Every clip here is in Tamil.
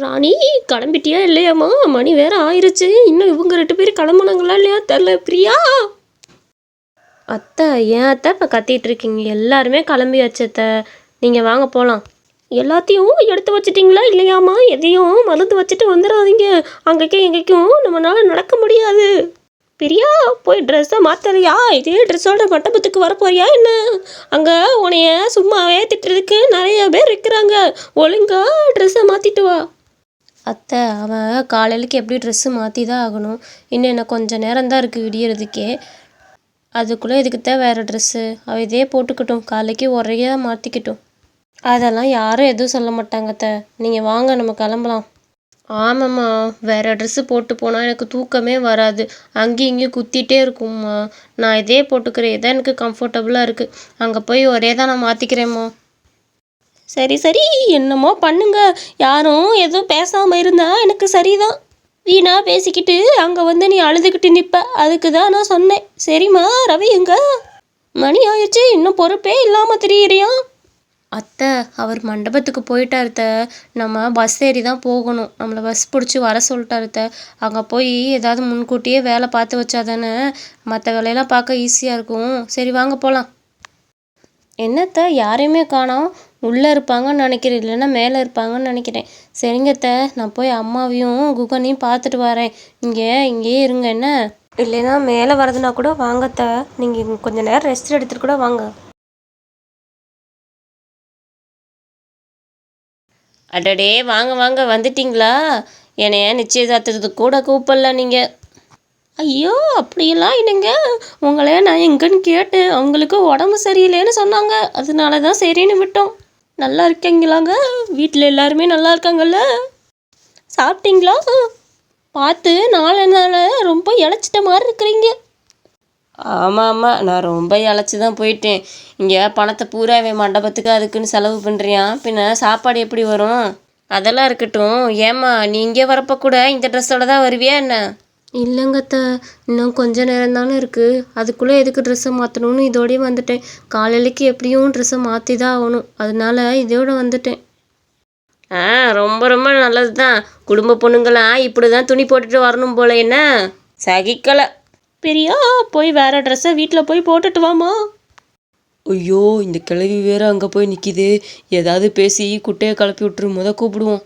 ராணி, கிளம்பிட்டியா இல்லையாம்மா? மணி வேற ஆயிருச்சு. இன்னும் இவங்க 2 பேரும் கிளம்புனாங்களா இல்லையா தெரில. பிரியா, அத்தை ஏன் அத்தை இப்போ கத்திட்டு இருக்கீங்க? எல்லாருமே கிளம்பியாச்சு அத்தை. நீங்கள் வாங்க போகலாம். எல்லாத்தையும் எடுத்து வச்சிட்டிங்களா இல்லையாம்மா? எதையும் மறந்து வச்சுட்டு வந்துடாதீங்க. அங்கேக்கும் எங்கேக்கும் நம்மளால நடக்க முடியாது. பிரியா, போய் ட்ரெஸ்ஸை மாற்றலையா? இதே ட்ரெஸ்ஸோட மண்டபத்துக்கு வரப்போறியா என்ன? அங்கே உன்னைய சும்மாவே திட்டுறதுக்கு நிறைய பேர் இருக்கிறாங்க. ஒழுங்கா ட்ரெஸ்ஸை மாற்றிட்டு வா. அத்தை, அவன் காலையிலக்கு எப்படி ட்ரெஸ்ஸு மாற்றி தான் ஆகணும். இன்னும் என்ன கொஞ்சம் நேரம்தான் இருக்குது விடியறதுக்கே. அதுக்குள்ளே இதுக்குத்தான் வேறு ட்ரெஸ்ஸு. அவள் இதே போட்டுக்கட்டும், காலைக்கு ஒரேயாக மாற்றிக்கட்டும். அதெல்லாம் யாரும் எதுவும் சொல்ல மாட்டாங்க அத்தை. நீங்கள் வாங்க, நம்ம கிளம்பலாம். ஆமாம்மா, வேறு ட்ரெஸ்ஸு போட்டு போனால் எனக்கு தூக்கமே வராது. அங்கேயும் இங்கேயும் குத்திகிட்டே இருக்கும்மா. நான் இதே போட்டுக்கிறேன், இதான் எனக்கு கம்ஃபர்டபுளாக இருக்குது. அங்கே போய் ஒரே தான் நான் மாற்றிக்கிறேம்மா. சரி சரி, என்னமோ பண்ணுங்க. யாரும் எதுவும் பேசாமல் இருந்தால் எனக்கு சரிதான். வீணா பேசிக்கிட்டு அங்கே வந்து நீ அழுதுகிட்டு நிற்ப. அதுக்கு தான் நான் சொன்னேன். சரிம்மா. ரவி எங்க? மணி ஆயிடுச்சு, இன்னும் பொறுப்பே இல்லாமல் திரியிறியா? அத்தை, அவர் மண்டபத்துக்கு போயிட்டார் அத்தை. நம்ம பஸ் ஏறி தான் போகணும். நம்மளை பஸ் பிடிச்சி வர சொல்லிட்டார் அத்தை. அங்கே போய் ஏதாவது முன்கூட்டியே வேலை பார்த்து வச்சா தானே மற்ற வேலையெல்லாம் பார்க்க ஈஸியாக இருக்கும். சரி வாங்க போகலாம். என்னத்த யாரையுமே காணோம்? உள்ளே இருப்பாங்கன்னு நினைக்கிறேன், இல்லைன்னா மேலே இருப்பாங்கன்னு நினைக்கிறேன். சரிங்க அத்தை, நான் போய் அம்மாவையும் குகனையும் பார்த்துட்டு வரேன். இங்கேயே இருங்க என்ன? இல்லைன்னா மேலே வரதுனா கூட வாங்கத்த. நீங்கள் கொஞ்சம் நேரம் ரெஸ்ட் எடுத்துகிட்டு கூட வாங்க. அடடே, வாங்க வாங்க, வந்துட்டிங்களா? என்னைய நிச்சயதார்த்தத்துக்கு கூட கூப்பிடல நீங்கள். ஐயோ, அப்படியெல்லாம் இல்லைங்க. உங்களே நான் எங்கன்னு கேட்டேன். அவங்களுக்கு உடம்பு சரியில்லைன்னு சொன்னாங்க. அதனால தான் சரின்னு விட்டோம். நல்லா இருக்கீங்களாங்க? வீட்டில் எல்லாருமே நல்லா இருக்காங்கல்ல? சாப்பிட்டீங்களா? பார்த்து 4 நாள் ரொம்ப இழைச்சிட்ட மாதிரி இருக்கிறீங்க. ஆமாம், நான் ரொம்ப இழைச்சி தான் போயிட்டேன். இங்கே பணத்தை பூரா மண்டபத்துக்கு அதுக்குன்னு செலவு பண்ணுறியான், பின்ன சாப்பாடு எப்படி வரும்? அதெல்லாம் இருக்கட்டும். ஏம்மா, நீ இங்கே வரப்போ கூட இந்த ட்ரெஸ்ஸோட தான் வருவியா என்ன? இல்லைங்கத்த, இன்னும் கொஞ்சம் நேரம் தானே இருக்குது. அதுக்குள்ளே எதுக்கு ட்ரெஸ்ஸை மாற்றணும்னு இதோடய வந்துட்டேன். காலையிலக்கு எப்படியும் ட்ரெஸ்ஸை மாற்றி தான் ஆகணும். அதனால இதோட வந்துட்டேன். ரொம்ப ரொம்ப நல்லது தான். குடும்ப பொண்ணுங்களாம் இப்படி தான் துணி போட்டுட்டு வரணும் போல என்ன? சகிக்கலை. பெரியா, போய் வேறு ட்ரெஸ்ஸை வீட்டில் போய் போட்டுட்டு வாமா. ஐயோ, இந்த கிழவி வேற அங்கே போய் நிற்கிது. ஏதாவது பேசி குட்டையை கிளப்பி விட்டுரு. கூப்பிடுவோம்.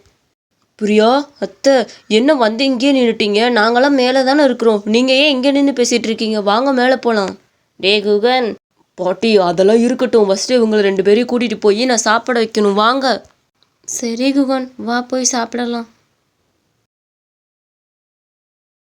பிரியா, அத்தை, என்ன வந்து இங்கேயே நின்றுட்டீங்க? நாங்களாம் மேலே தானே இருக்கிறோம். நீங்கள் ஏன் இங்கே நின்று பேசிகிட்டு இருக்கீங்க? வாங்க மேலே போகலாம். டே குகன். பாட்டி, அதெல்லாம் இருக்கட்டும். ஃபஸ்ட்டு இவங்களை 2 பேரையும் கூட்டிகிட்டு போய் நான் சாப்பிட வைக்கணும். வாங்க. சரி குகன், வா போய் சாப்பிடலாம்.